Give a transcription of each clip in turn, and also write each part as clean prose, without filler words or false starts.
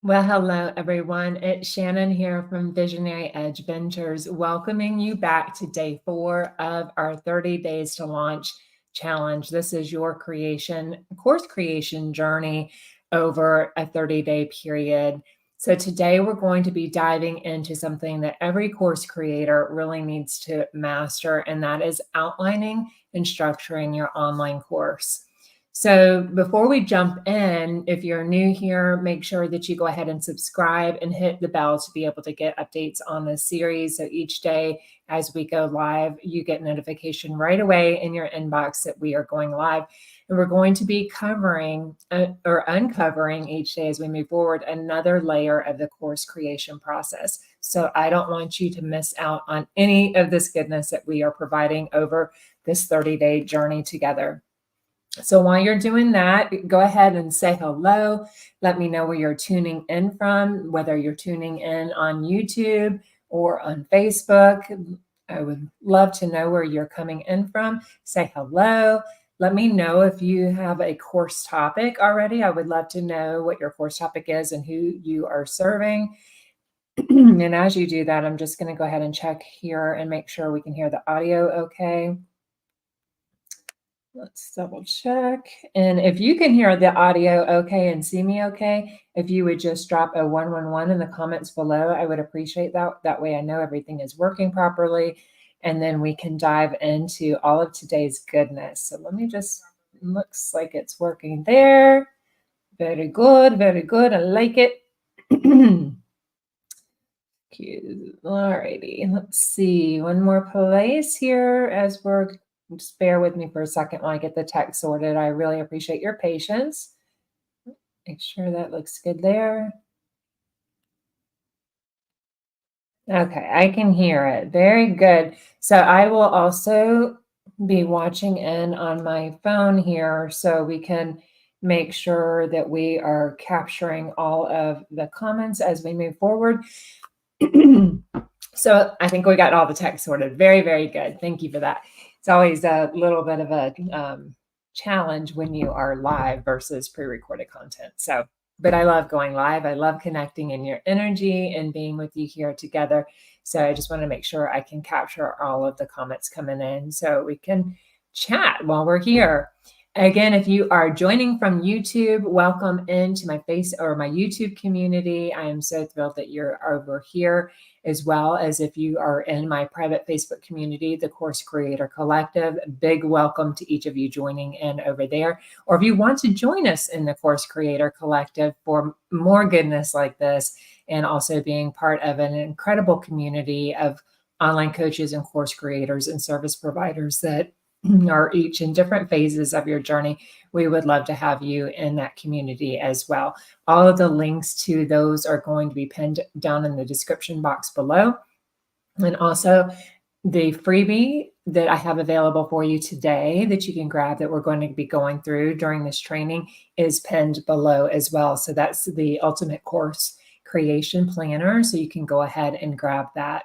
Well, hello, everyone. It's Shannon here from Visionary Edge Ventures, welcoming you back to day 4 of our 30 Days to Launch challenge. This is your course creation journey over a 30-day period. So today we're going to be diving into something that every course creator really needs to master, and that is outlining and structuring your online course. So before we jump in, if you're new here, make sure that you go ahead and subscribe and hit the bell to be able to get updates on this series. So each day as we go live, you get notification right away in your inbox that we are going live. And we're going to be covering or uncovering each day as we move forward another layer of the course creation process. So I don't want you to miss out on any of this goodness that we are providing over this 30-day journey together. So while you're doing that, go ahead and say hello. Let me know where you're tuning in from, whether you're tuning in on YouTube or on Facebook. I would love to know where you're coming in from. Say hello. Let me know if you have a course topic already. I would love to know what your course topic is and who you are serving. And as you do that, I'm just going to go ahead and check here and make sure we can hear the audio okay. Let's double check. And if you can hear the audio okay and see me okay, if you would just drop a 111 in the comments below, I would appreciate that. That way I know everything is working properly. And then we can dive into all of today's goodness. So let me just, looks like it's working there. Very good, very good. I like it. Cute. All righty. Let's see. One more place here as we're, just bear with me for a second while I get the text sorted. I really appreciate your patience. Make sure that looks good there. Okay, I can hear it. Very good. So I will also be watching in on my phone here so we can make sure that we are capturing all of the comments as we move forward. So I think we got all the text sorted. Very, very good. Thank you for that. It's always a little bit of a challenge when you are live versus pre-recorded content. So, but I love going live. I love connecting in your energy and being with you here together. So I just want to make sure I can capture all of the comments coming in so we can chat while we're here. Again, if you are joining from YouTube, welcome into my YouTube community. I am so thrilled that you're over here, as well as if you are in my private Facebook community, the Course Creator Collective. Big welcome to each of you joining in over there. Or if you want to join us in the Course Creator Collective for more goodness like this, and also being part of an incredible community of online coaches and course creators and service providers that are each in different phases of your journey, we would love to have you in that community as well. All of the links to those are going to be pinned down in the description box below. And also the freebie that I have available for you today that you can grab that we're going to be going through during this training is pinned below as well. So that's the Ultimate Course Creation Planner. So you can go ahead and grab that.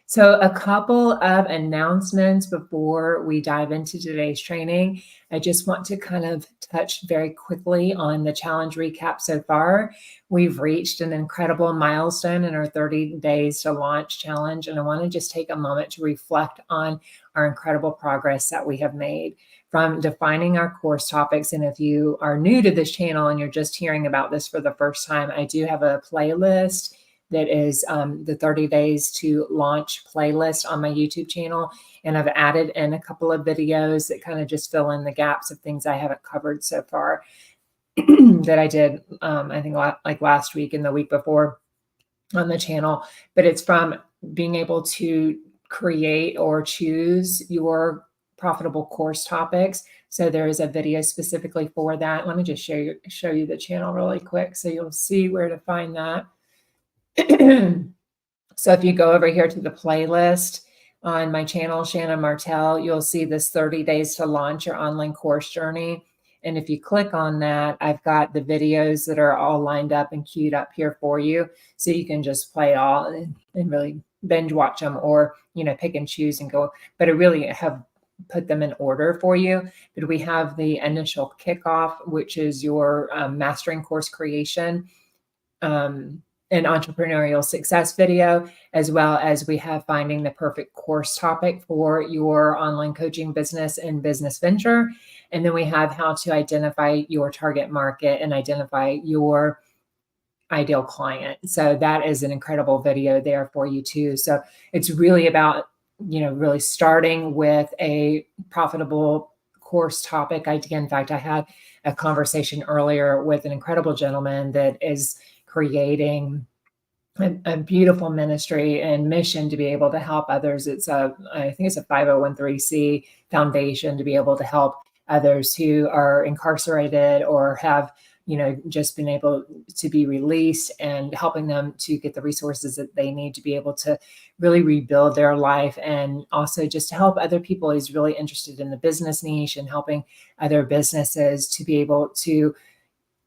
So a couple of announcements before we dive into today's training. I just want to kind of touch very quickly on the challenge recap so far. We've reached an incredible milestone in our 30 Days to Launch challenge, and I want to just take a moment to reflect on our incredible progress that we have made from defining our course topics. And if you are new to this channel and you're just hearing about this for the first time, I do have a playlist that is the 30 Days to Launch playlist on my YouTube channel. And I've added in a couple of videos that kind of just fill in the gaps of things I haven't covered so far that I did, I think like last week and the week before on the channel. But it's from being able to create or choose your profitable course topics. So there is a video specifically for that. Let me just show you the channel really quick so you'll see where to find that. So if you go over here to the playlist on my channel, Shannon Martell, you'll see this 30 Days to Launch Your Online Course Journey. And if you click on that, I've got the videos that are all lined up and queued up here for you. So you can just play all and really binge watch them, or, pick and choose and go. But I really have put them in order for you. But we have the initial kickoff, which is your mastering course creation. an entrepreneurial success video, as well as we have finding the perfect course topic for your online coaching business and business venture. And then we have how to identify your target market and identify your ideal client. So that is an incredible video there for you too. So it's really about, really starting with a profitable course topic idea. In fact, I had a conversation earlier with an incredible gentleman that is creating a beautiful ministry and mission to be able to help others. I think it's a 501c foundation to be able to help others who are incarcerated or have, just been able to be released, and helping them to get the resources that they need to be able to really rebuild their life. And also just to help other people. He's really interested in the business niche and helping other businesses to be able to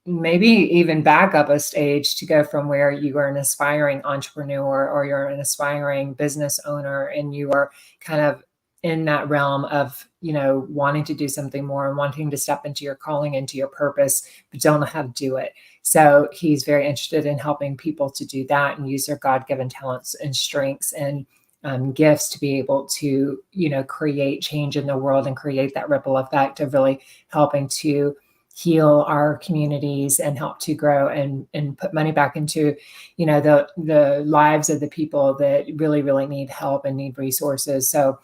maybe even back up a stage to go from where you are an aspiring entrepreneur or you're an aspiring business owner and you are kind of in that realm of, wanting to do something more and wanting to step into your calling, into your purpose, but don't know how to do it. So he's very interested in helping people to do that and use their God-given talents and strengths and gifts to be able to, create change in the world and create that ripple effect of really helping to heal our communities and help to grow and put money back into, the lives of the people that really, really need help and need resources. So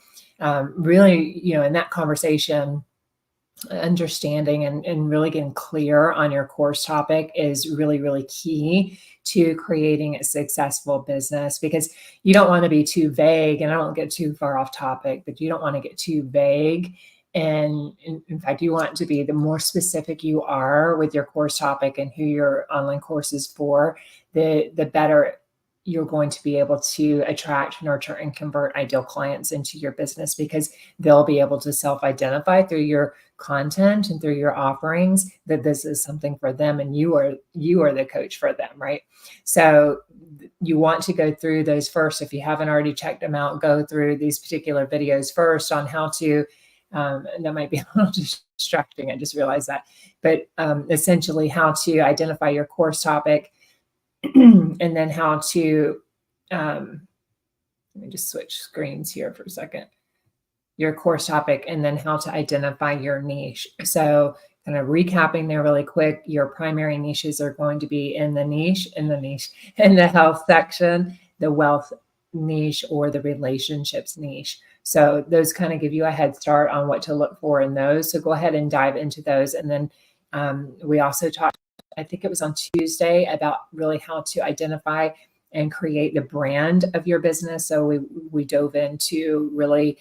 really, in that conversation, understanding and really getting clear on your course topic is really, really key to creating a successful business, because you don't want to be too vague. And I don't get too far off topic, but you don't want to get too vague. And in fact, you want to be, the more specific you are with your course topic and who your online course is for, the better you're going to be able to attract, nurture, and convert ideal clients into your business, because they'll be able to self-identify through your content and through your offerings that this is something for them, and you are the coach for them, right? So you want to go through those first. If you haven't already checked them out, go through these particular videos first on how to, that might be a little distracting, I just realized that, but essentially how to identify your course topic, and then how to, let me just switch screens here for a second, your course topic, and then how to identify your niche. So kind of recapping there really quick, your primary niches are going to be in the health section, the wealth niche, or the relationships niche. So those kind of give you a head start on what to look for in those. So go ahead and dive into those. And then we also talked, I think it was on Tuesday, about really how to identify and create the brand of your business. So we dove into really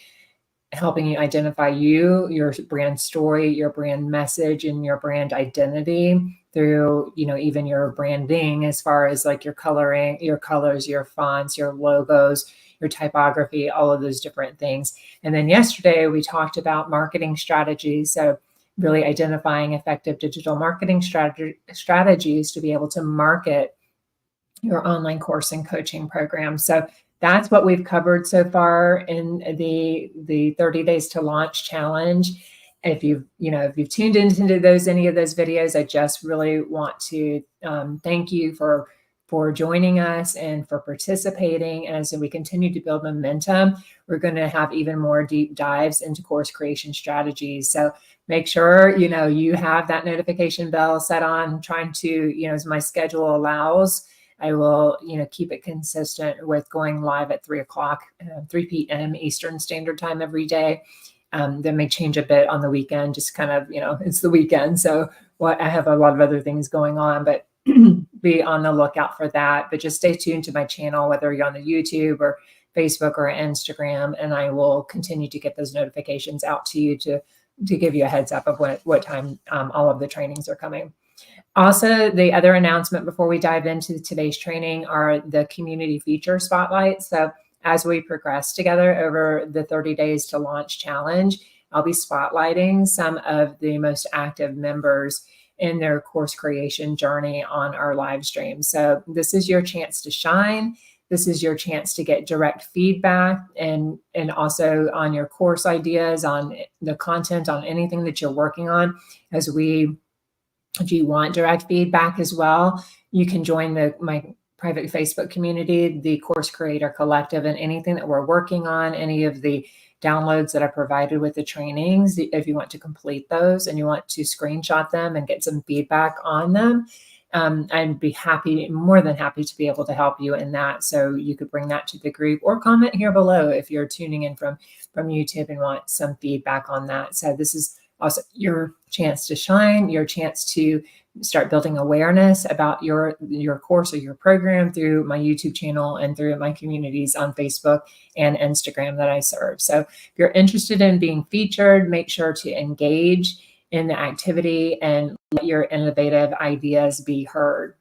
helping you identify your brand story, your brand message, and your brand identity through, even your branding, as far as like your coloring, your colors, your fonts, your logos, your typography, all of those different things. And then yesterday we talked about marketing strategies. So really identifying effective digital marketing strategies to be able to market your online course and coaching program. So that's what we've covered so far in the 30 days to launch challenge. If you've tuned into any of those videos, I just really want to thank you for joining us and for participating. And as we continue to build momentum, we're going to have even more deep dives into course creation strategies. So make sure, you have that notification bell set on, trying to, as my schedule allows, I will, keep it consistent with going live at 3 p.m. Eastern Standard Time every day. That may change a bit on the weekend, just kind of, it's the weekend. So I have a lot of other things going on, but be on the lookout for that. But just stay tuned to my channel, whether you're on the YouTube or Facebook or Instagram, and I will continue to get those notifications out to you to give you a heads up of what time all of the trainings are coming. Also, the other announcement before we dive into today's training are the community feature spotlights. So as we progress together over the 30 days to launch challenge, I'll be spotlighting some of the most active members in their course creation journey on our live stream. So this is your chance to shine. This is your chance to get direct feedback and also on your course ideas, on the content, on anything that you're working on. If you want direct feedback as well, You can join my private Facebook community, the Course Creator Collective, and anything that we're working on, any of the downloads that I provided with the trainings, if you want to complete those and you want to screenshot them and get some feedback on them, I'd be more than happy to be able to help you in that. So you could bring that to the group or comment here below if you're tuning in from YouTube and want some feedback on that. So this is also your chance to shine, your chance to start building awareness about your course or your program through my YouTube channel and through my communities on Facebook and Instagram that I serve. So if you're interested in being featured, make sure to engage in the activity and let your innovative ideas be heard.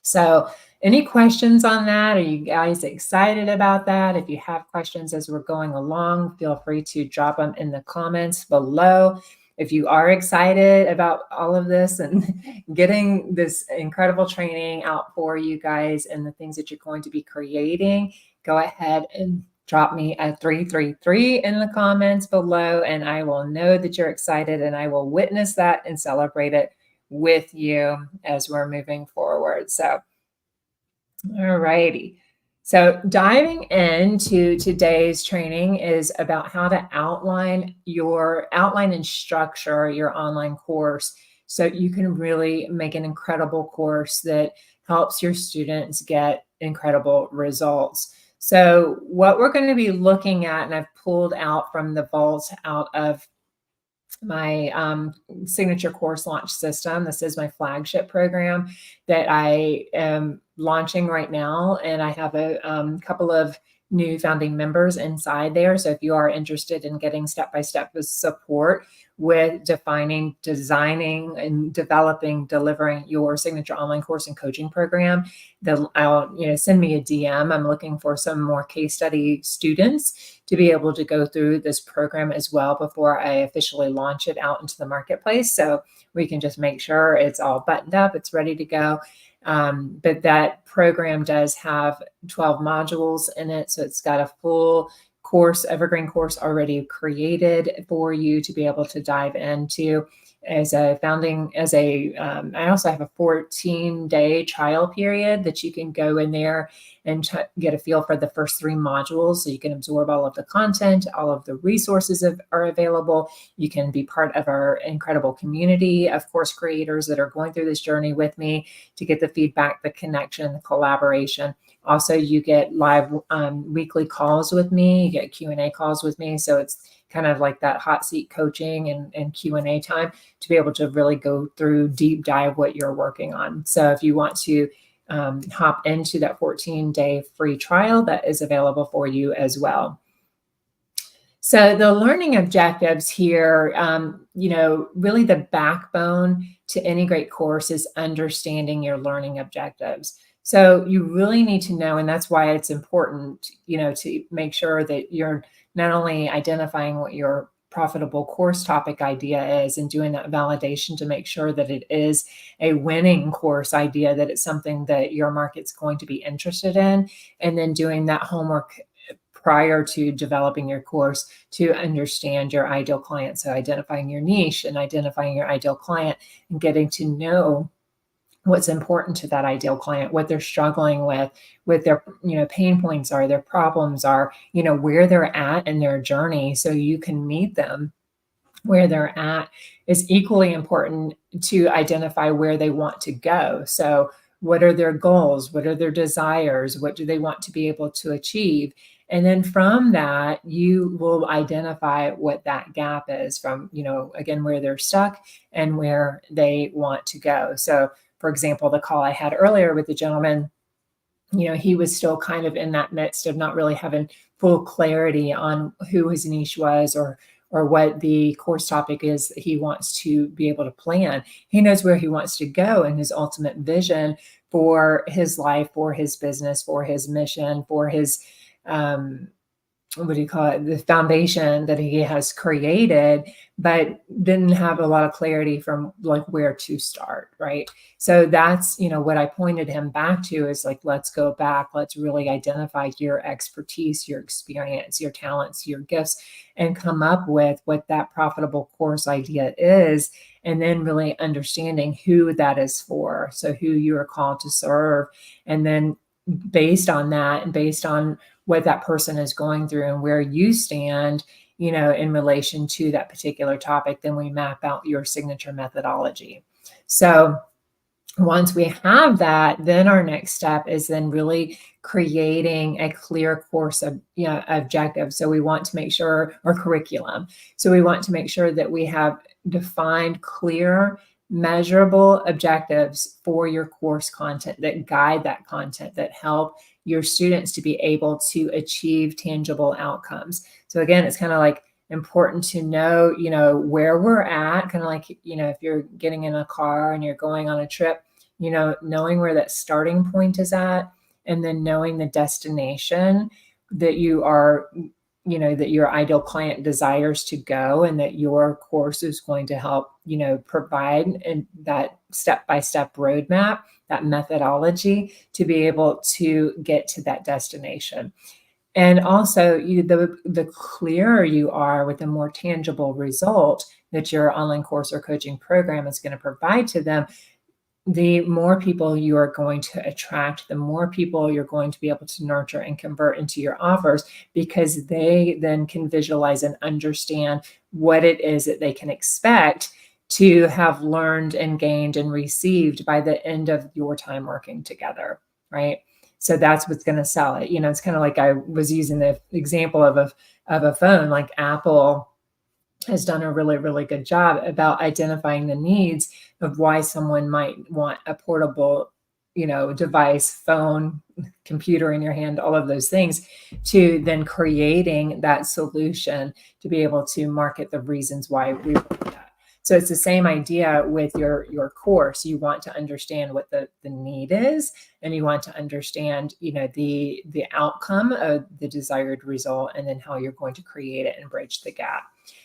So any questions on that? Are you guys excited about that? If you have questions as we're going along, feel free to drop them in the comments below. If you are excited about all of this and getting this incredible training out for you guys and the things that you're going to be creating, go ahead and drop me a 333 in the comments below, and I will know that you're excited and I will witness that and celebrate it with you as we're moving forward. So, all righty. So diving into today's training is about how to outline and structure your online course so you can really make an incredible course that helps your students get incredible results. So what we're going to be looking at, and I've pulled out from the vault out of my signature course launch system. This is my flagship program that I am launching right now. And I have a couple of new founding members inside there. So if you are interested in getting step-by-step support with designing, and delivering your signature online course and coaching program, send me a DM. I'm looking for some more case study students to be able to go through this program as well before I officially launch it out into the marketplace. So we can just make sure it's all buttoned up, it's ready to go. But that program does have 12 modules in it. So it's got a full evergreen course already created for you to be able to dive into. I also have a 14-day trial period that you can go in there and get a feel for the first 3 modules. So you can absorb all of the content, all of the resources are available. You can be part of our incredible community of course creators that are going through this journey with me to get the feedback, the connection, the collaboration. Also, you get live weekly calls with me. You get Q&A calls with me. So it's kind of like that hot seat coaching and Q&A time to be able to really go through deep dive what you're working on. So if you want to hop into that 14-day free trial, that is available for you as well. So the learning objectives here, really the backbone to any great course is understanding your learning objectives. So you really need to know, and that's why it's important, to make sure that you're not only identifying what your profitable course topic idea is and doing that validation to make sure that it is a winning course idea, that it's something that your market's going to be interested in, and then doing that homework prior to developing your course to understand your ideal client. So identifying your niche and identifying your ideal client and getting to know what's important to that ideal client, what they're struggling with their, pain points are, their problems are, where they're at in their journey, so you can meet them where they're at. Is equally important to identify where they want to go. So what are their goals? What are their desires? What do they want to be able to achieve? And then from that, you will identify what that gap is from, again, where they're stuck and where they want to go. So for example, the call I had earlier with the gentleman, he was still kind of in that midst of not really having full clarity on who his niche was or what the course topic is that he wants to be able to plan. He knows where he wants to go and his ultimate vision for his life, for his business, for his mission, for his what do you call it, the foundation that he has created, but didn't have a lot of clarity from like where to start, right? So that's, what I pointed him back to is like, let's go back, let's really identify your expertise, your experience, your talents, your gifts, and come up with what that profitable course idea is, and then really understanding who that is for, so who you are called to serve. And then based on that, and based on what that person is going through and where you stand, in relation to that particular topic, then we map out your signature methodology. So once we have that, then our next step is then really creating a clear course of objective. So we want to make sure, or curriculum. So we want to make sure that we have defined, clear, measurable objectives for your course content that guide that content, that help your students to be able to achieve tangible outcomes. So again, it's kind of like important to know, where we're at, kind of like, if you're getting in a car and you're going on a trip, knowing where that starting point is at, and then knowing the destination that you are, that your ideal client desires to go, and that your course is going to help, provide and that step-by-step roadmap, that methodology to be able to get to that destination. And also, the clearer you are with the more tangible result that your online course or coaching program is going to provide to them, the more people you are going to attract, the more people you're going to be able to nurture and convert into your offers, because they then can visualize and understand what it is that they can expect to have learned and gained and received by the end of your time working together, right? So that's what's going to sell it. It's kind of like I was using the example of a phone. Like Apple has done a really, really good job about identifying the needs of why someone might want a portable, device, phone, computer in your hand, all of those things, to then creating that solution to be able to market the reasons why we want that. So it's the same idea with your course. You want to understand what the need is, and you want to understand, the outcome of the desired result, and then how you're going to create it and bridge the gap.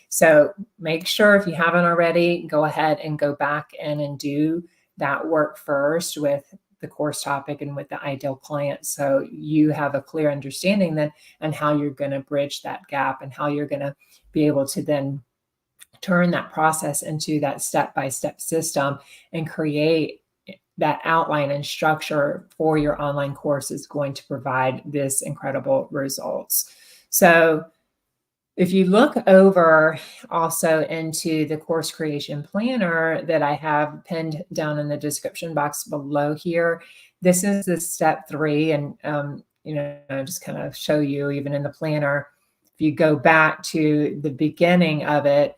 So make sure, if you haven't already, go ahead and go back in and do that work first with the course topic and with the ideal client, so you have a clear understanding then and how you're going to bridge that gap, and how you're going to be able to then turn that process into that step-by-step system and create that outline and structure for your online course is going to provide this incredible results. So if you look over also into the course creation planner that I have pinned down in the description box below here, this is the step 3. And, just kind of show you even in the planner, if you go back to the beginning of it,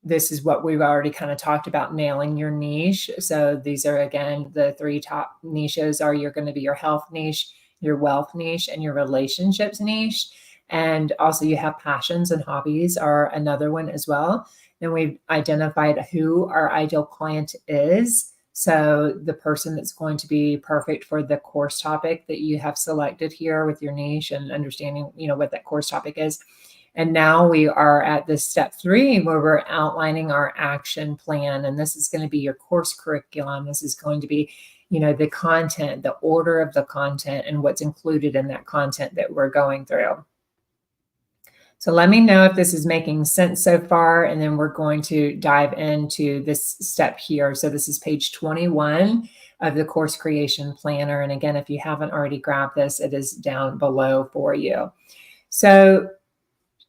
this is what we've already kind of talked about, nailing your niche. So these are, again, the 3 top niches are you're going to be your health niche, your wealth niche, and your relationships niche. And also you have passions and hobbies are another one as well. Then we've identified who our ideal client is. So the person that's going to be perfect for the course topic that you have selected here with your niche, and understanding, what that course topic is. And now we are at this step 3 where we're outlining our action plan. And this is going to be your course curriculum. This is going to be, the content, the order of the content, and what's included in that content that we're going through. So let me know if this is making sense so far, and then we're going to dive into this step here. So this is page 21 of the course creation planner. And again, if you haven't already grabbed this, it is down below for you. So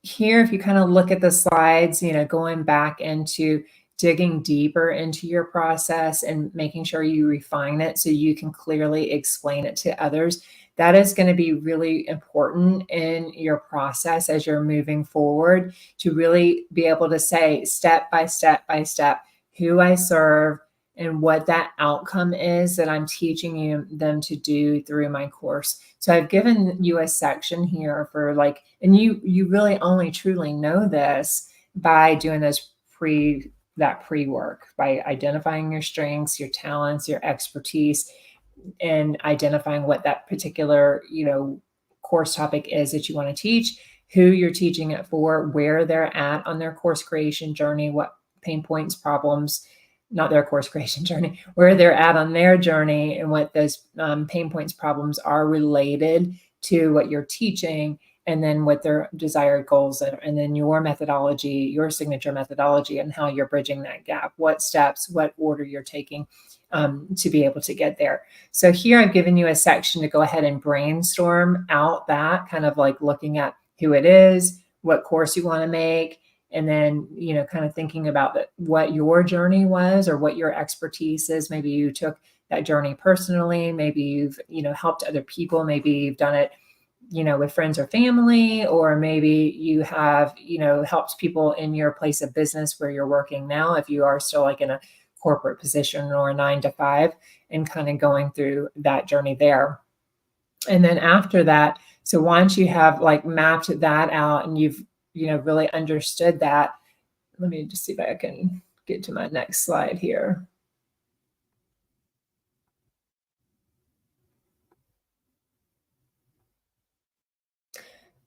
here, if you kind of look at the slides, going back into digging deeper into your process and making sure you refine it so you can clearly explain it to others, that is going to be really important in your process as you're moving forward, to really be able to say step by step by step who I serve and what that outcome is that I'm teaching them to do through my course. So I've given you a section here for and you really only truly know this by doing those pre-work, by identifying your strengths, your talents, your expertise, and identifying what that particular, course topic is that you want to teach, who you're teaching it for, where they're at on their course creation journey, what pain points, problems, not their course creation journey, where they're at on their journey, and what those pain points, problems are related to what you're teaching, and then what their desired goals are, and then your methodology, your signature methodology, and how you're bridging that gap, what steps, what order you're taking to be able to get there. So here I've given you a section to go ahead and brainstorm out that, kind of like looking at who it is, what course you want to make, and then, kind of thinking about what your journey was or what your expertise is. Maybe you took that journey personally. Maybe you've, helped other people. Maybe you've done it, with friends or family, or maybe you have, helped people in your place of business where you're working now, if you are still like in a corporate position or a 9 to 5, and kind of going through that journey there. And then after that, so once you have like mapped that out and you've, really understood that, let me just see if I can get to my next slide here.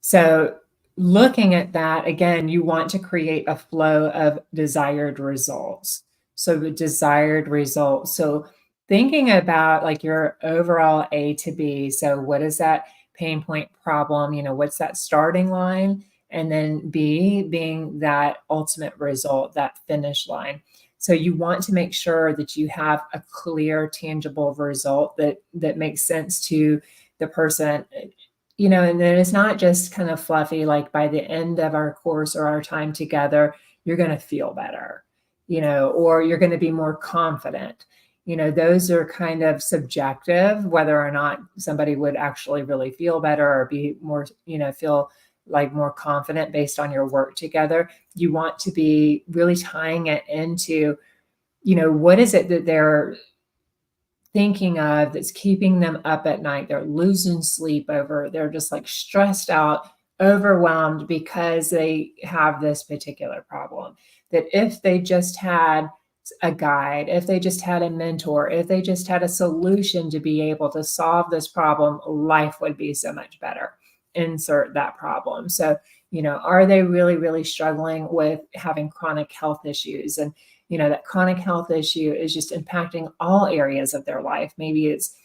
So looking at that, again, you want to create a flow of desired results. So the desired results. So thinking about like your overall A to B. So what is that pain point, problem? What's that starting line? And then B being that ultimate result, that finish line. So you want to make sure that you have a clear, tangible result that makes sense to the person. And then it's not just kind of fluffy, like by the end of our course or our time together, you're going to feel better, or you're going to be more confident. Those are kind of subjective, whether or not somebody would actually really feel better or be more, feel like more confident based on your work together. You want to be really tying it into, what is it that they're thinking of that's keeping them up at night, they're losing sleep over, they're just like stressed out, overwhelmed because they have this particular problem. That if they just had a guide, if they just had a mentor, if they just had a solution to be able to solve this problem, life would be so much better. Insert that problem. So, are they really, really struggling with having chronic health issues? And that chronic health issue is just impacting all areas of their life. Maybe it's,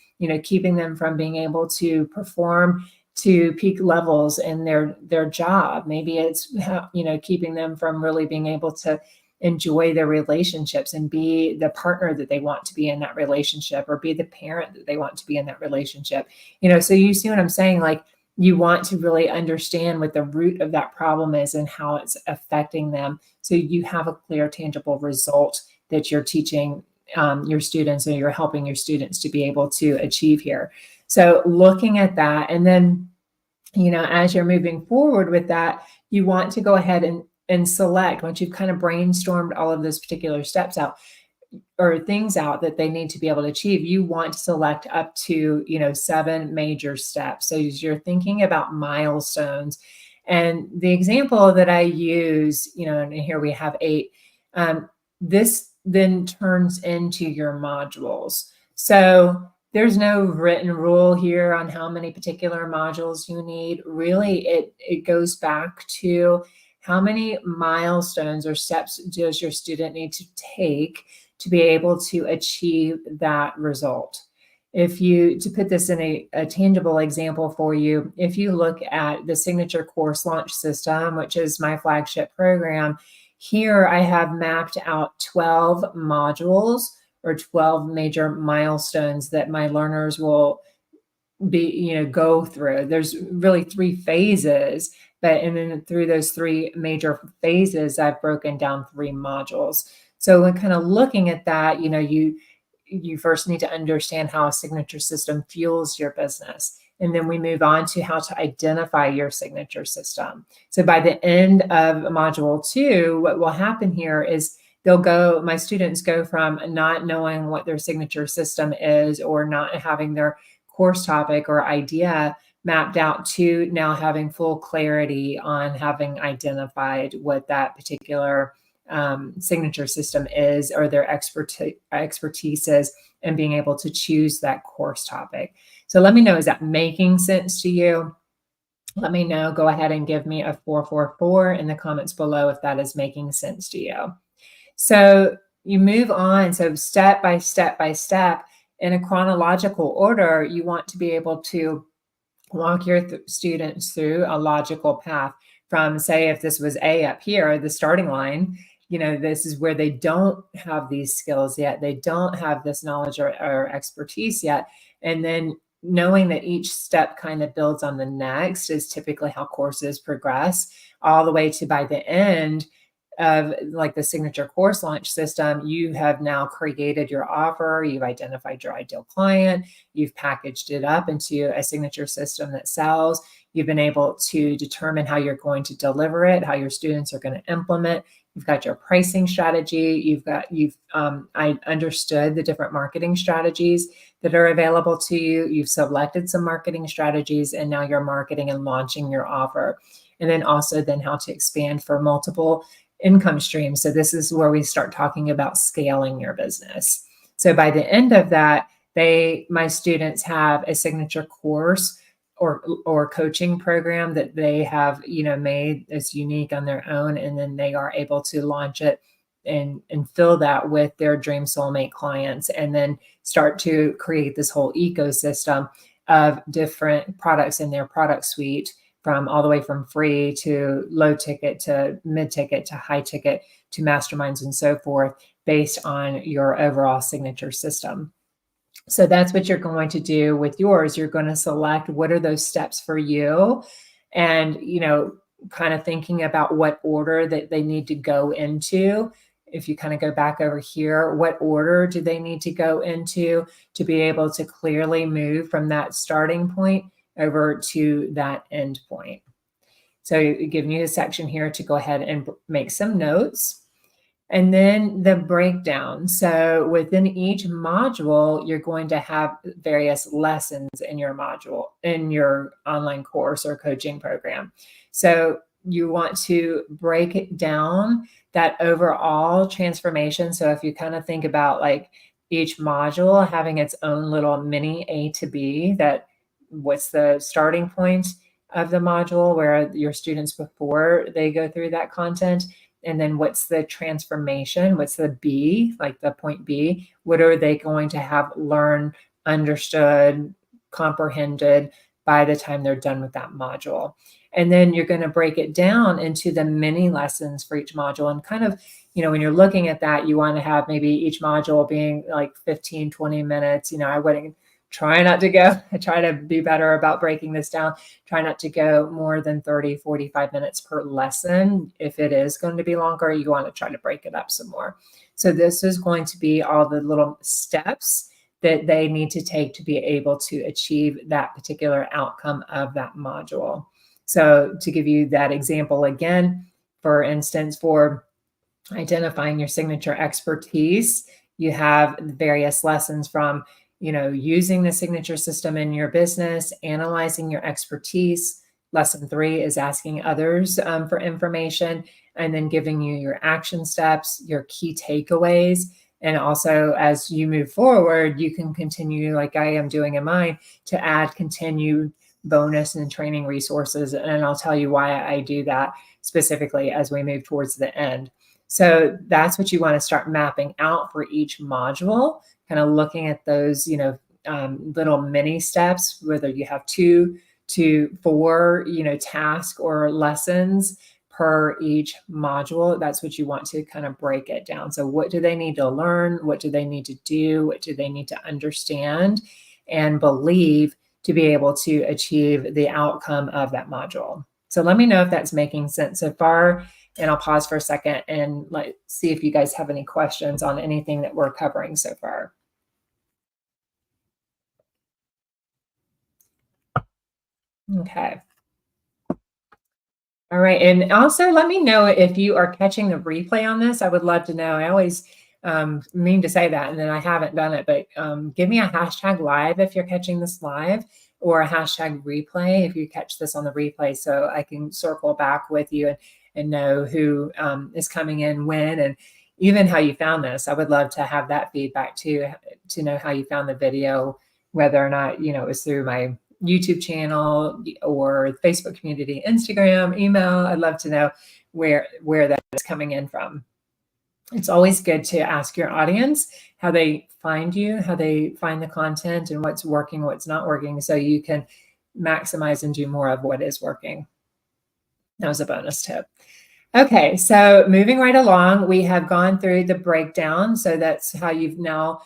keeping them from being able to perform to peak levels in their job. Maybe it's, keeping them from really being able to enjoy their relationships and be the partner that they want to be in that relationship, or be the parent that they want to be in that relationship. So you see what I'm saying? Like, you want to really understand what the root of that problem is and how it's affecting them, so you have a clear, tangible result that you're teaching your students, or you're helping your students to be able to achieve here. So looking at that, and then, as you're moving forward with that, you want to go ahead and select, once you've kind of brainstormed all of those particular steps out, or things out that they need to be able to achieve, you want to select up to, 7 major steps. So as you're thinking about milestones, and the example that I use, and here we have 8, this then turns into your modules. So there's no written rule here on how many particular modules you need. Really, it goes back to how many milestones or steps does your student need to take to be able to achieve that result. To put this in a tangible example for you, if you look at the Signature Course Launch System, which is my flagship program, here I have mapped out 12 modules, or 12 major milestones that my learners will go through. There's really 3 phases, and then through those 3 major phases, I've broken down 3 modules. So when kind of looking at that, you first need to understand how a signature system fuels your business. And then we move on to how to identify your signature system. So by the end of module 2, what will happen here is my students go from not knowing what their signature system is, or not having their course topic or idea mapped out, to now having full clarity on having identified what that particular signature system is, or their expertise is, and being able to choose that course topic. So let me know, is that making sense to you? let me know. Go ahead and give me a 444 in the comments below if that is making sense to you. So you move on. So step by step by step in a chronological order, you want to be able to walk your students through a logical path from, say, if this was A up here, the starting line, this is where they don't have these skills yet. They don't have this knowledge or expertise yet. And then knowing that each step kind of builds on the next is typically how courses progress, all the way to by the end of like the signature course launch system, you have now created your offer, you've identified your ideal client, you've packaged it up into a signature system that sells, you've been able to determine how you're going to deliver it, how your students are going to implement. You've got your pricing strategy. I understood the different marketing strategies that are available to you. You've selected some marketing strategies, and now you're marketing and launching your offer. And then also then how to expand for multiple income streams. So this is where we start talking about scaling your business. So by the end of that, my students have a signature course or coaching program that they have, made as unique on their own, and then they are able to launch it and fill that with their dream soulmate clients, and then start to create this whole ecosystem of different products in their product suite, from all the way from free to low ticket to mid ticket to high ticket to masterminds and so forth, based on your overall signature system. So that's what you're going to do with yours. You're going to select what are those steps for you, and, kind of thinking about what order that they need to go into. If you kind of go back over here, what order do they need to go into to be able to clearly move from that starting point over to that end point? So giving you a section here to go ahead and make some notes. And then the breakdown. So within each module, you're going to have various lessons in your module, in your online course or coaching program. So you want to break it down, that overall transformation. So if you kind of think about like each module having its own little mini A to B, that what's the starting point of the module where your students before they go through that content, and then what's the transformation, what's the B, like the point B, what are they going to have learned, understood, comprehended by the time they're done with that module. And then you're going to break it down into the mini lessons for each module, and kind of, when you're looking at that, you want to have maybe each module being like 15, 20 minutes. I wouldn't try to be better about breaking this down. Try not to go more than 30, 45 minutes per lesson. If it is going to be longer, you want to try to break it up some more. So this is going to be all the little steps that they need to take to be able to achieve that particular outcome of that module. So to give you that example again, for instance, for identifying your signature expertise, you have various lessons from using the signature system in your business, analyzing your expertise. Lesson 3 is asking others for information, and then giving you your action steps, your key takeaways. And also, as you move forward, you can continue, like I am doing in mine, to add continued bonus and training resources. And I'll tell you why I do that specifically as we move towards the end. So that's what you want to start mapping out for each module, kind of looking at those, little mini steps, whether you have 2 to 4, tasks or lessons per each module. That's what you want to kind of break it down. So what do they need to learn? What do they need to do? What do they need to understand and believe to be able to achieve the outcome of that module? So let me know if that's making sense so far. And I'll pause for a second and see if you guys have any questions on anything that we're covering so far. Okay. All right. And also let me know if you are catching the replay on this. I would love to know. I always mean to say that, and then I haven't done it, but give me a hashtag live if you're catching this live, or a hashtag replay if you catch this on the replay, so I can circle back with you and know who is coming in when, and even how you found this. I would love to have that feedback too, to know how you found the video, whether or not, it was through my YouTube channel or Facebook community, Instagram, email. I'd love to know where that is coming in from. It's always good to ask your audience how they find you, how they find the content, and what's working, what's not working, so you can maximize and do more of what is working. That was a bonus tip. Okay, so moving right along, we have gone through the breakdown. So that's how you've now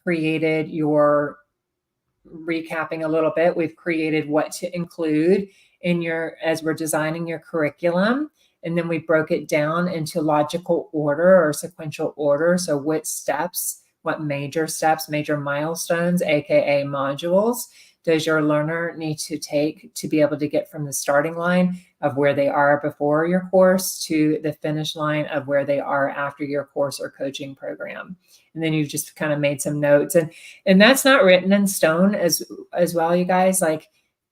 created your recapping a little bit. We've created what to include in your, as we're designing your curriculum. And then we broke it down into logical order or sequential order. So what steps, what major steps, major milestones, AKA modules, does your learner need to take to be able to get from the starting line of where they are before your course to the finish line of where they are after your course or coaching program? And then you've just kind of made some notes, and that's not written in stone as well, you guys. Like,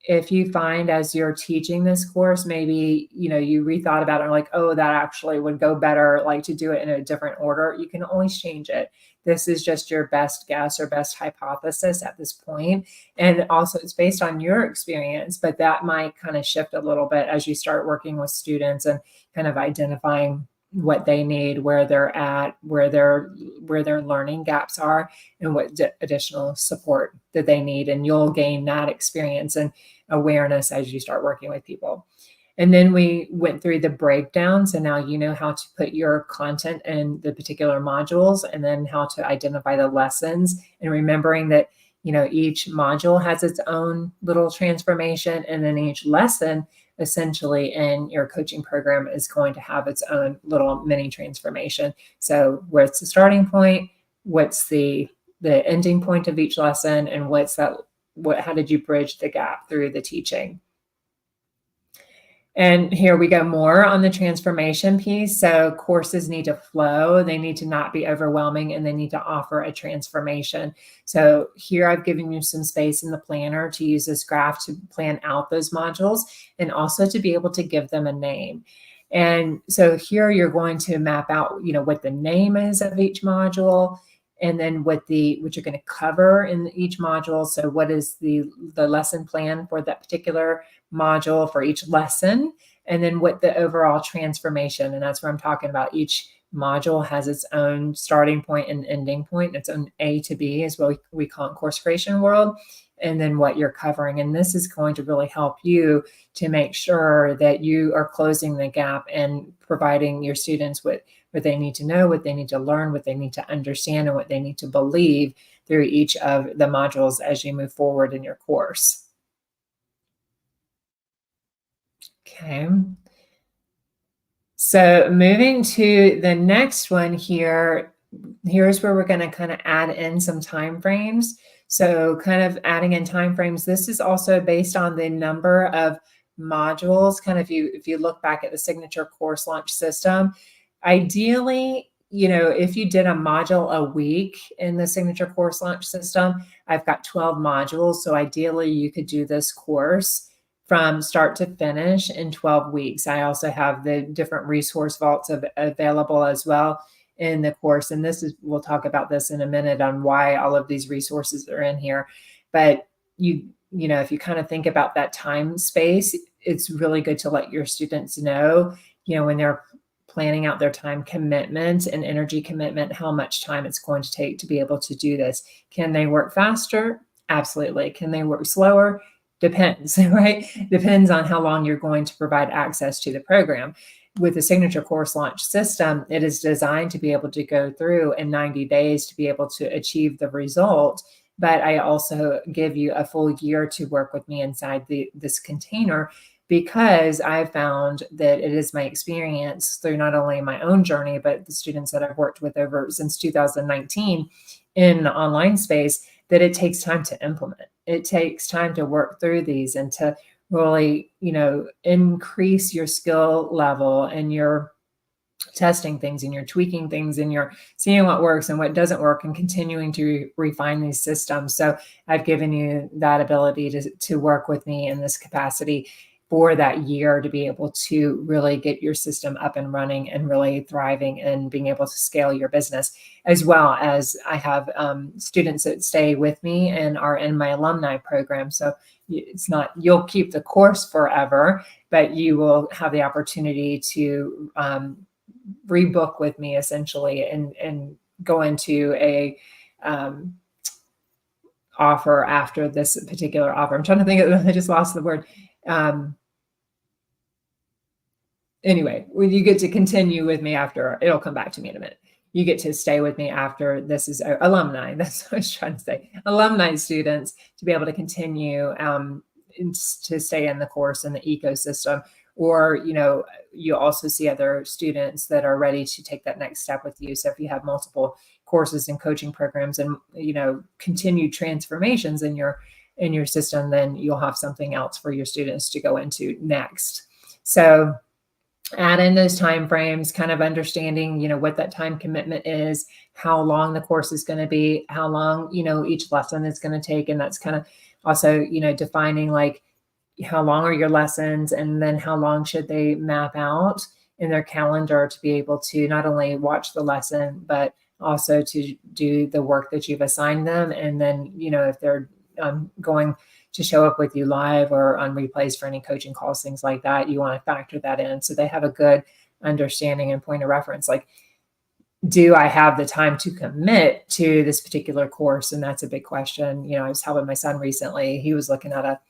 if you find as you're teaching this course, maybe, you know, you rethought about it and like, oh, that actually would go better, like to do it in a different order, you can always change it. This is just your best guess or best hypothesis at this point. And also it's based on your experience, but that might kind of shift a little bit as you start working with students and kind of identifying what they need, where they're at, where their learning gaps are, and what additional support that they need. And you'll gain that experience and awareness as you start working with people. And then we went through the breakdown. So now you know how to put your content in the particular modules, and then how to identify the lessons, and remembering that, you know, each module has its own little transformation, and then each lesson essentially in your coaching program is going to have its own little mini transformation. So where's the starting point? What's the ending point of each lesson? And how did you bridge the gap through the teaching? And here we go more on the transformation piece. So courses need to flow. They need to not be overwhelming, and they need to offer a transformation. So here I've given you some space in the planner to use this graph to plan out those modules, and also to be able to give them a name. And so here you're going to map out, you know, what the name is of each module, and then what you're going to cover in each module. So what is the lesson plan for that particular module for each lesson, and then what the overall transformation, and that's where I'm talking about each module has its own starting point and ending point, its own A to B is what we call it course creation world, and then what you're covering. And this is going to really help you to make sure that you are closing the gap and providing your students what they need to know, what they need to learn, what they need to understand, and what they need to believe through each of the modules as you move forward in your course. Okay. So moving to the next one here, here's where we're going to kind of add in some time frames. So kind of adding in time frames. This is also based on the number of modules. Kind of if you look back at the signature course launch system, ideally, you know, if you did a module a week in the signature course launch system, I've got 12 modules. So ideally you could do this course from start to finish in 12 weeks. I also have the different resource vaults available as well in the course. And we'll talk about this in a minute on why all of these resources are in here. But you know, if you kind of think about that time space, it's really good to let your students know, you know, when they're planning out their time commitment and energy commitment, how much time it's going to take to be able to do this. Can they work faster? Absolutely. Can they work slower? Depends, right? Depends on how long you're going to provide access to the program. With the signature course launch system, it is designed to be able to go through in 90 days to be able to achieve the result. But I also give you a full year to work with me inside this container, because I found that it is my experience through not only my own journey, but the students that I've worked with over since 2019 in the online space, that it takes time to implement. It takes time to work through these and to really, you know, increase your skill level, and you're testing things and you're tweaking things and you're seeing what works and what doesn't work, and continuing to refine these systems. So I've given you that ability to work with me in this capacity. for that year to be able to really get your system up and running and really thriving and being able to scale your business. As well as I have students that stay with me and are in my alumni program. So it's not, you'll keep the course forever, but you will have the opportunity to rebook with me essentially and go into a offer after this particular offer. I'm trying to think of, I just lost the word. Anyway, when you get to continue with me after, it'll come back to me in a minute. You get to stay with me after this is alumni. That's what I was trying to say. Alumni students to be able to continue to stay in the course and the ecosystem. Or, you also see other students that are ready to take that next step with you. So if you have multiple courses and coaching programs and, continued transformations in your system, then you'll have something else for your students to go into next. So add in those time frames, kind of understanding, what that time commitment is, how long the course is going to be, how long, each lesson is going to take. And that's kind of also, defining like how long are your lessons, and then how long should they map out in their calendar to be able to not only watch the lesson, but also to do the work that you've assigned them. And then, if they're going to show up with you live or on replays for any coaching calls, things like that, you want to factor that in so they have a good understanding and point of reference. Like, do I have the time to commit to this particular course? And that's a big question. I was helping my son recently. He was looking at a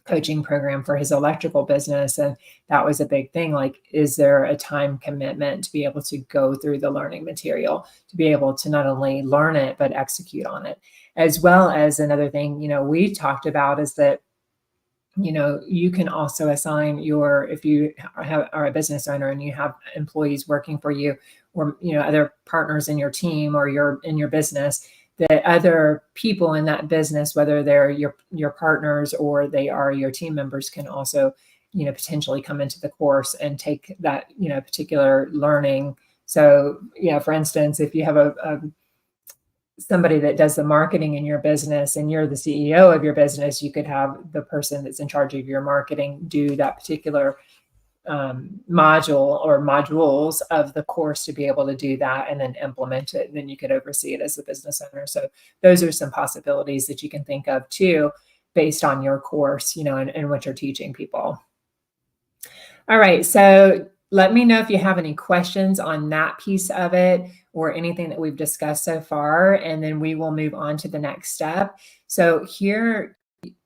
coaching program for his electrical business, and that was a big thing. Like, is there a time commitment to be able to go through the learning material, to be able to not only learn it, but execute on it? As well as another thing, we talked about is that, you can also assign if you are a business owner and you have employees working for you, or, other partners in your team or in your business, that other people in that business, whether they're your partners or they are your team members, can also, potentially come into the course and take that, particular learning. So, for instance, if you have somebody that does the marketing in your business and you're the CEO of your business, you could have the person that's in charge of your marketing do that particular module or modules of the course to be able to do that and then implement it. And then you could oversee it as the business owner. So those are some possibilities that you can think of too, based on your course, and what you're teaching people. All right. So let me know if you have any questions on that piece of it or anything that we've discussed so far, and then we will move on to the next step. So here,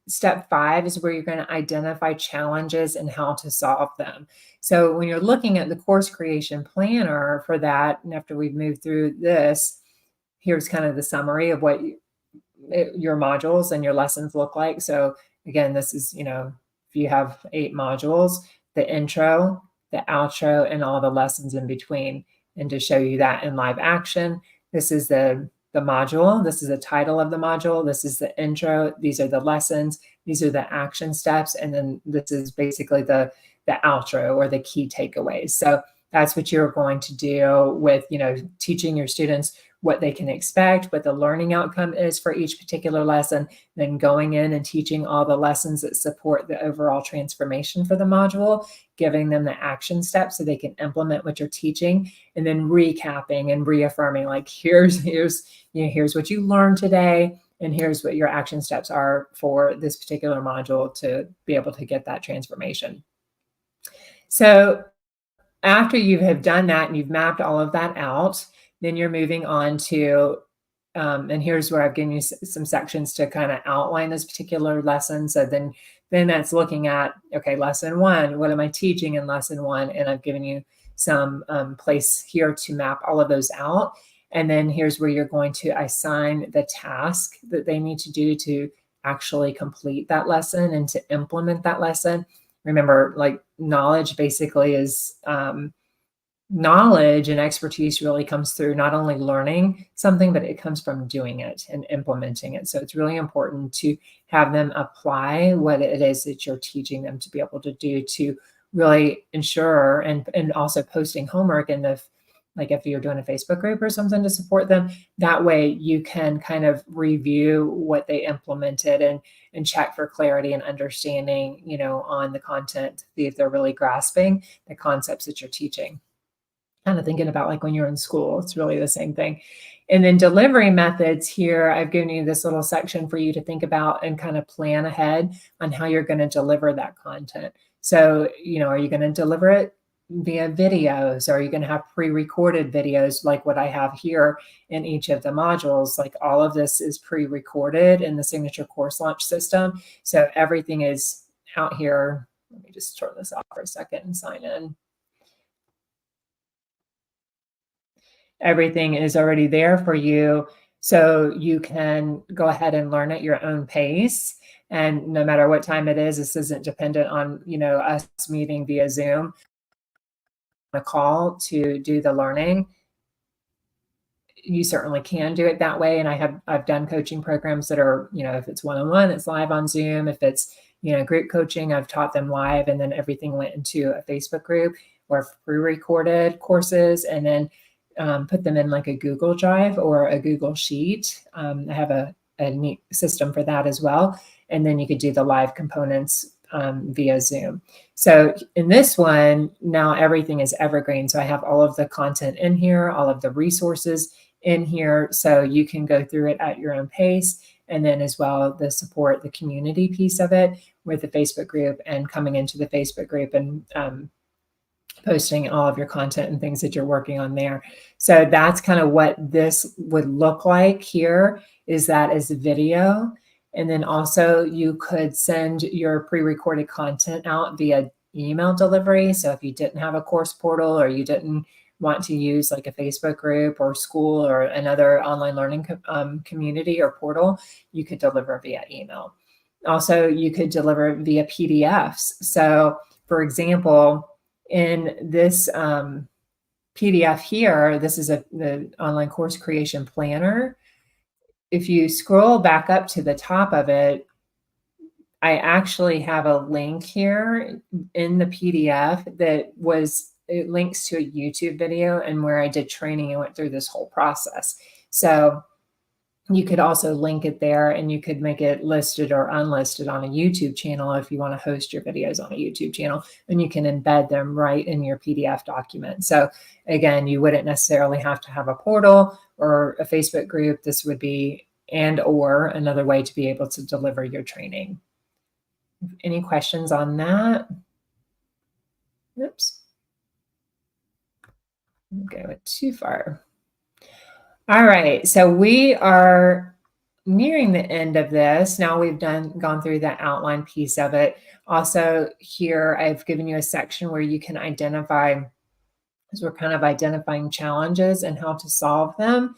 step 5 is where you're going to identify challenges and how to solve them. So when you're looking at the course creation planner for that, and after we've moved through this, here's kind of the summary of what your modules and your lessons look like. So again, this is, if you have 8 modules, the intro, the outro, and all the lessons in between. And to show you that in live action, this is the module. This is the title of the module. This is the intro. These are the lessons. These are the action steps. And then this is basically the outro or the key takeaways. So that's what you're going to do with, teaching your students what they can expect, what the learning outcome is for each particular lesson, then going in and teaching all the lessons that support the overall transformation for the module, giving them the action steps so they can implement what you're teaching, and then recapping and reaffirming, like, here's what you learned today, and here's what your action steps are for this particular module to be able to get that transformation. So after you have done that and you've mapped all of that out, then you're moving on to, and here's where I've given you some sections to kind of outline this particular lesson. So then that's looking at, okay, lesson 1, what am I teaching in lesson 1? And I've given you some place here to map all of those out. And then here's where you're going to assign the task that they need to do to actually complete that lesson and to implement that lesson. Remember, like, knowledge basically is, knowledge and expertise really comes through not only learning something, but it comes from doing it and implementing it. So it's really important to have them apply what it is that you're teaching them to be able to do to really ensure, and also posting homework in the like if you're doing a Facebook group or something to support them, that way you can kind of review what they implemented and check for clarity and understanding, on the content, see if they're really grasping the concepts that you're teaching. Kind of thinking about like when you're in school, it's really the same thing. And then delivery methods here, I've given you this little section for you to think about and kind of plan ahead on how you're going to deliver that content. So, are you going to deliver it via videos? Are you going to have pre-recorded videos like what I have here in each of the modules? Like all of this is pre-recorded in the signature course launch system. So everything is out here. Let me just turn this off for a second and sign in. Everything is already there for you. So you can go ahead and learn at your own pace. And no matter what time it is, this isn't dependent on, us meeting via Zoom, a call to do the learning. You certainly can do it that way. And I've done coaching programs that are, if it's one-on-one, it's live on Zoom. If it's, group coaching, I've taught them live, and then everything went into a Facebook group or pre-recorded courses, and then put them in like a Google Drive or a Google Sheet. I have a neat system for that as well. And then you could do the live components via Zoom. So in this one, now everything is evergreen. So I have all of the content in here, all of the resources in here. So you can go through it at your own pace. And then as well, the support, the community piece of it with the Facebook group and coming into the Facebook group and posting all of your content and things that you're working on there. So that's kind of what this would look like here, is that as a video. And then also you could send your pre-recorded content out via email delivery. So if you didn't have a course portal, or you didn't want to use like a Facebook group or school or another online learning community or portal, you could deliver via email. Also, you could deliver via PDFs. So for example, in this PDF here, this is the online course creation planner. If you scroll back up to the top of it, I actually have a link here in the PDF it links to a YouTube video and where I did training and went through this whole process. So you could also link it there, and you could make it listed or unlisted on a YouTube channel if you want to host your videos on a YouTube channel, and you can embed them right in your PDF document. So again, you wouldn't necessarily have to have a portal or a Facebook group. This would be or another way to be able to deliver your training. Any questions on that? Oops. Okay, went too far. All right, so we are nearing the end of this. Now we've gone through the outline piece of it. Also here, I've given you a section where you can identify, as we're kind of identifying challenges and how to solve them.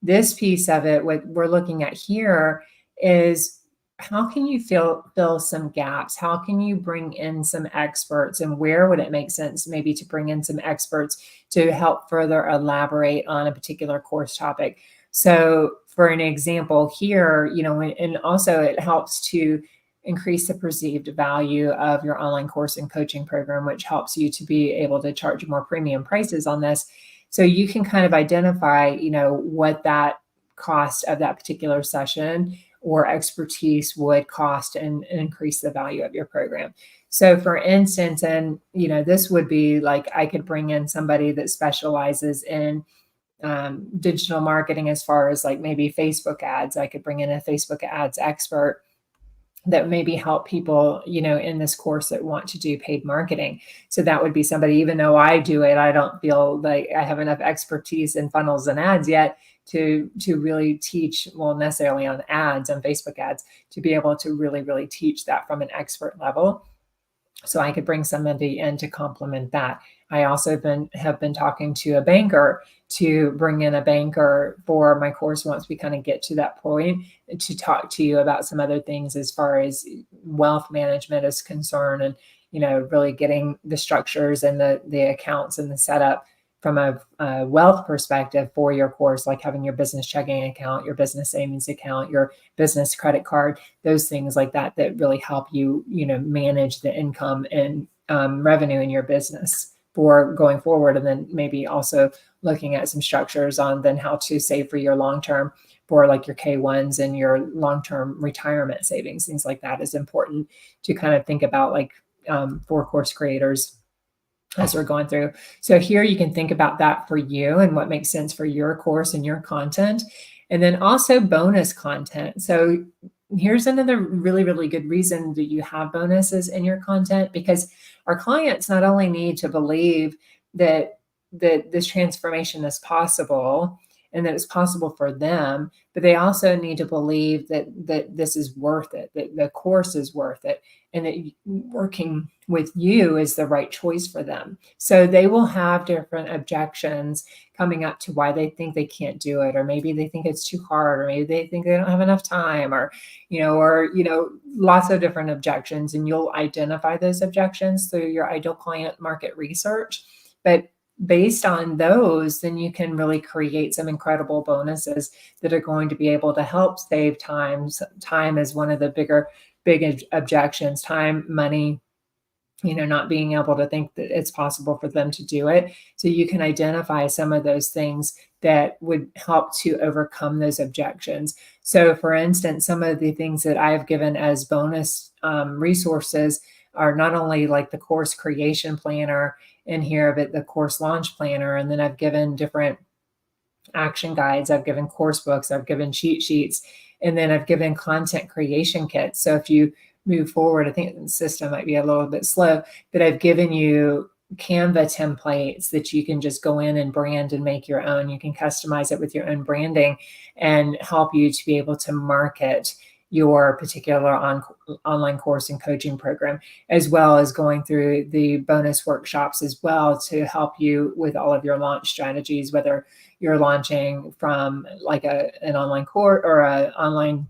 This piece of it, what we're looking at here, is how can you fill some gaps? How can you bring in some experts, and where would it make sense maybe to bring in some experts to help further elaborate on a particular course topic? So for an example here, and also it helps to increase the perceived value of your online course and coaching program, which helps you to be able to charge more premium prices on this. So you can kind of identify, what that cost of that particular session or expertise would cost and increase the value of your program. So for instance, and this would be like, I could bring in somebody that specializes in digital marketing, as far as like maybe Facebook ads. I could bring in a Facebook ads expert that maybe help people, in this course that want to do paid marketing. So that would be somebody, even though I do it, I don't feel like I have enough expertise in funnels and ads yet to really teach, well, necessarily on ads, on Facebook ads, to be able to really, really teach that from an expert level. So I could bring somebody in to complement that. I also have been talking to a banker to bring in a banker for my course once we kind of get to that point, to talk to you about some other things as far as wealth management is concerned, and really getting the structures and the accounts and the setup from a wealth perspective for your course, like having your business checking account, your business savings account, your business credit card, those things like that really help you, manage the income and revenue in your business for going forward. And then maybe also looking at some structures on then how to save for your long-term, for like your K1s and your long-term retirement savings, things like that is important to kind of think about, like for course creators as we're going through. So here you can think about that for you and what makes sense for your course and your content. And then also bonus content. So here's another really, really good reason that you have bonuses in your content, because our clients not only need to believe that this transformation is possible and that it's possible for them, but they also need to believe that this is worth it, that the course is worth it, and that working with you is the right choice for them. So they will have different objections coming up to why they think they can't do it, or maybe they think it's too hard, or maybe they think they don't have enough time, or lots of different objections, and you'll identify those objections through your ideal client market research. But based on those, then you can really create some incredible bonuses that are going to be able to help save time. Time is one of the big objections. Time, money, not being able to think that it's possible for them to do it. So you can identify some of those things that would help to overcome those objections. So for instance, some of the things that I've given as bonus resources are not only like the course creation planner in here, but the course launch planner. And then I've given different action guides, I've given course books, I've given cheat sheets, and then I've given content creation kits. So if you move forward, I think the system might be a little bit slow, but I've given you Canva templates that you can just go in and brand and make your own. You can customize it with your own branding and help you to be able to market your particular online course and coaching program, as well as going through the bonus workshops as well to help you with all of your launch strategies, whether you're launching from like an online course or an online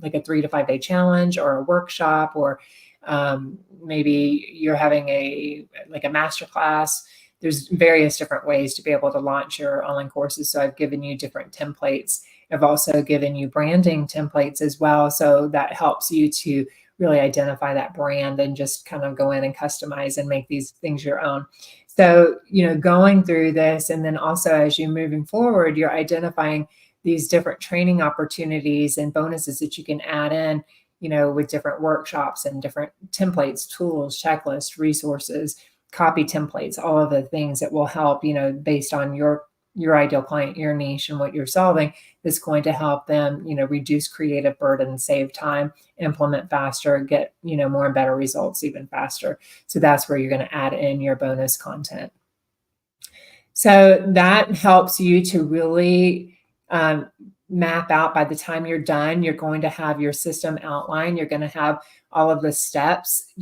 like a 3 to 5 day challenge or a workshop, or maybe you're having a masterclass. There's various different ways to be able to launch your online courses. So I've given you different templates. I've also given you branding templates as well. So that helps you to really identify that brand and just kind of go in and customize and make these things your own. So, going through this, and then also as you're moving forward, you're identifying these different training opportunities and bonuses that you can add in, with different workshops and different templates, tools, checklists, resources, copy templates, all of the things that will help, based on your ideal client, your niche, and what you're solving, that's going to help them, reduce creative burden, save time, implement faster, get, more and better results even faster. So that's where you're going to add in your bonus content. So that helps you to really map out, by the time you're done, you're going to have your system outline. You're going to have all of the steps,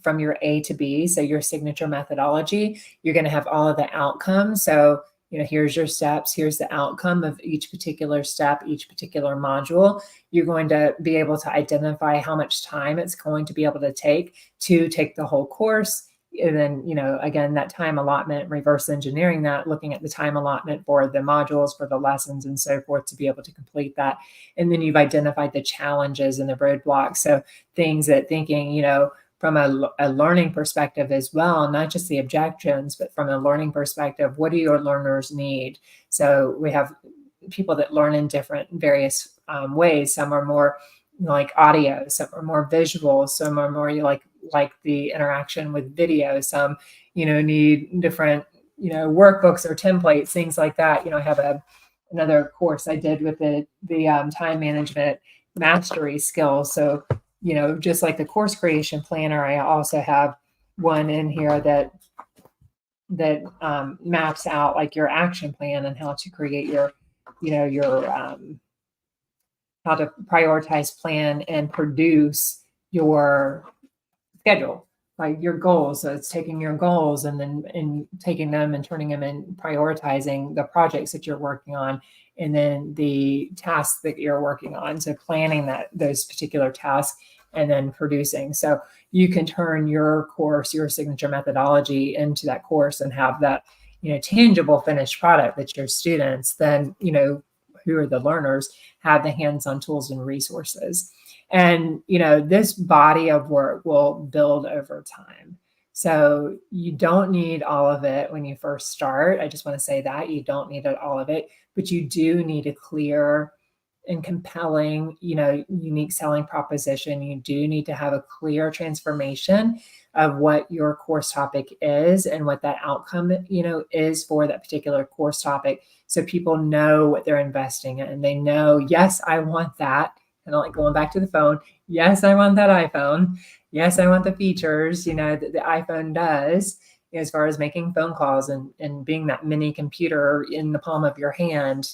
from your A to B. So your signature methodology, you're going to have all of the outcomes. So, here's your steps, here's the outcome of each particular step, each particular module. You're going to be able to identify how much time it's going to be able to take the whole course. And then, again, that time allotment, reverse engineering that, looking at the time allotment for the modules, for the lessons and so forth, to be able to complete that. And then you've identified the challenges and the roadblocks. So things that thinking, from a learning perspective as well, not just the objections, but from a learning perspective, what do your learners need? So we have people that learn in different various ways. Some are more like audio, some are more visual, some are more like the interaction with video, some need different workbooks or templates, things like that. I have another course I did with the time management mastery skills. So just like the course creation planner, I also have one in here that maps out like your action plan and how to create your how to prioritize, plan, and produce your schedule, like your goals. So it's taking your goals and then taking them and turning them in, prioritizing the projects that you're working on, and then the tasks that you're working on. So planning those particular tasks and then producing. So you can turn your course, your signature methodology into that course and have that, tangible finished product that your students then, who are the learners, have the hands-on tools and resources. And, this body of work will build over time. So you don't need all of it when you first start. I just want to say that you don't need all of it, but you do need a clear and compelling, unique selling proposition. You do need to have a clear transformation of what your course topic is and what that outcome, is for that particular course topic. So people know what they're investing in. They know, yes, I want that. And like going back to the phone, yes, I want that iPhone. Yes, I want the features, that the iPhone does as far as making phone calls and being that mini computer in the palm of your hand,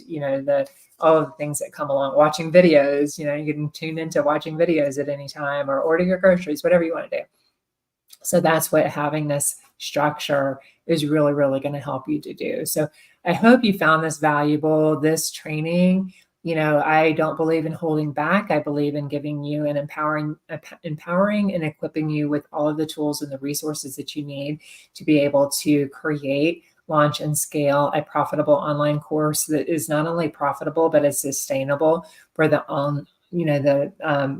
all of the things that come along, watching videos, you can tune into watching videos at any time or order your groceries, whatever you want to do. So that's what having this structure is really, really going to help you to do. So I hope you found this valuable, this training. I don't believe in holding back. I believe in giving you and empowering and equipping you with all of the tools and the resources that you need to be able to create, launch, and scale a profitable online course that is not only profitable, but is sustainable for the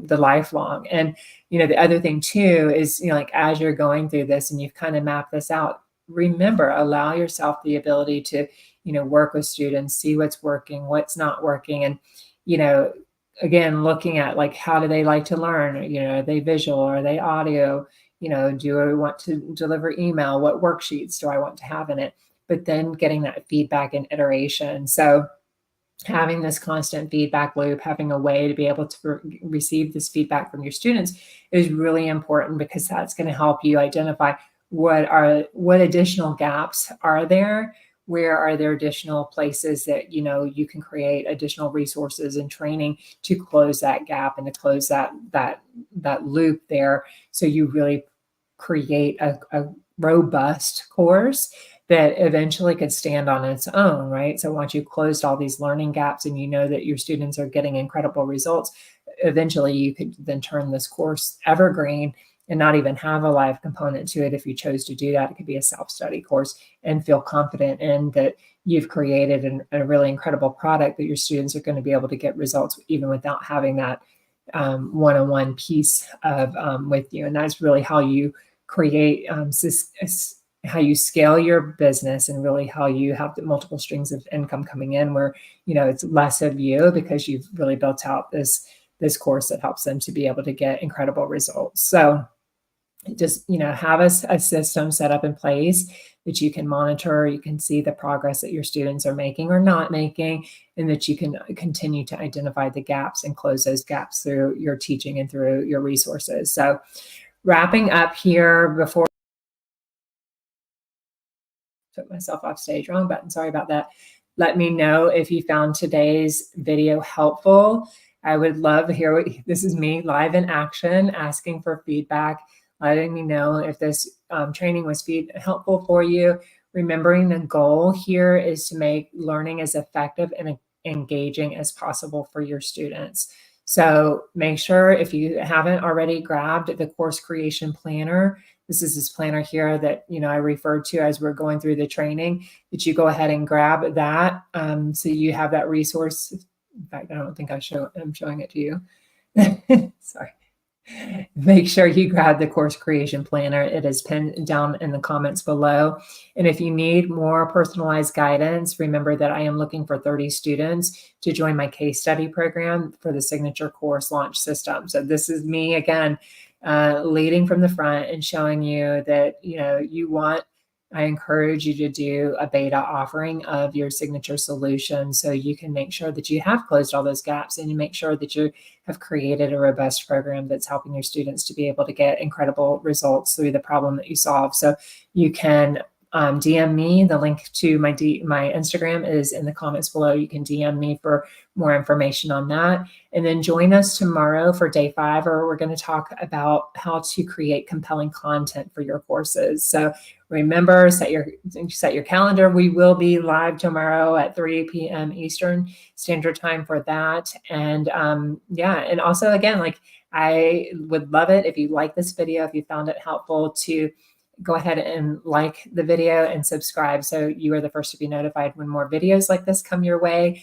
lifelong. And the other thing too is, like as you're going through this and you've kind of mapped this out, remember, allow yourself the ability to work with students, see what's working, what's not working. And again, looking at like, how do they like to learn? Are they visual? Are they audio? Do I want to deliver email? What worksheets do I want to have in it? But then getting that feedback and iteration. So having this constant feedback loop, having a way to be able to receive this feedback from your students is really important, because that's going to help you identify what additional gaps are there, where are there additional places that you can create additional resources and training to close that gap and to close that loop there, so you really create a robust course that eventually could stand on its own, right? So once you've closed all these learning gaps and you know that your students are getting incredible results, eventually you could then turn this course evergreen and not even have a live component to it. If you chose to do that, it could be a self-study course, and feel confident in that you've created a really incredible product that your students are going to be able to get results even without having that one-on-one piece of with you. And that's really how you create how you scale your business, and really how you have the multiple streams of income coming in, where it's less of you, because you've really built out this course that helps them to be able to get incredible results. So just have a system set up in place that you can monitor. You can see the progress that your students are making or not making, and that you can continue to identify the gaps and close those gaps through your teaching and through your resources. So wrapping up here, before took myself off stage, wrong button, sorry about that. Let me know if you found today's video helpful. I would love to hear this is me live in action, asking for feedback, letting me know if this training was helpful for you. Remembering the goal here is to make learning as effective and engaging as possible for your students. So make sure, if you haven't already grabbed the course creation planner, this is this planner here that I referred to as we're going through the training, that you go ahead and grab that, so you have that resource. In fact, I don't think I'm showing it to you. Sorry. Make sure you grab the course creation planner. It is pinned down in the comments below. And if you need more personalized guidance, remember that I am looking for 30 students to join my case study program for the signature course launch system. So this is me again, leading from the front and showing you that I encourage you to do a beta offering of your signature solution, so you can make sure that you have closed all those gaps, and you make sure that you have created a robust program that's helping your students to be able to get incredible results through the problem that you solve. So you can DM me. The link to my Instagram is in the comments below. You can DM me for more information on that. And then join us tomorrow for day 5, where we're going to talk about how to create compelling content for your courses. So remember, set your calendar. We will be live tomorrow at 3 p.m. Eastern Standard Time for that. And and also, again, like, I would love it if you like this video, if you found it helpful, to go ahead and like the video and subscribe, so you are the first to be notified when more videos like this come your way.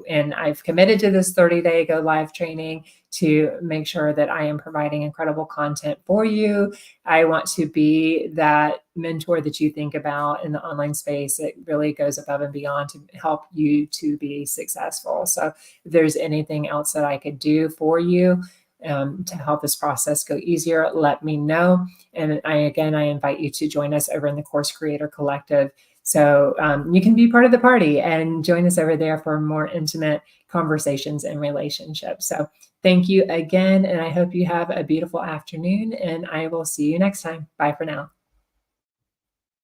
And I've committed to this 30-day go live training to make sure that I am providing incredible content for you. I want to be that mentor that you think about in the online space. It really goes above and beyond to help you to be successful. So if there's anything else that I could do for you to help this process go easier, let me know. And I invite you to join us over in the Course Creator Collective. So you can be part of the party and join us over there for more intimate conversations and relationships. So thank you again, and I hope you have a beautiful afternoon, and I will see you next time. Bye for now.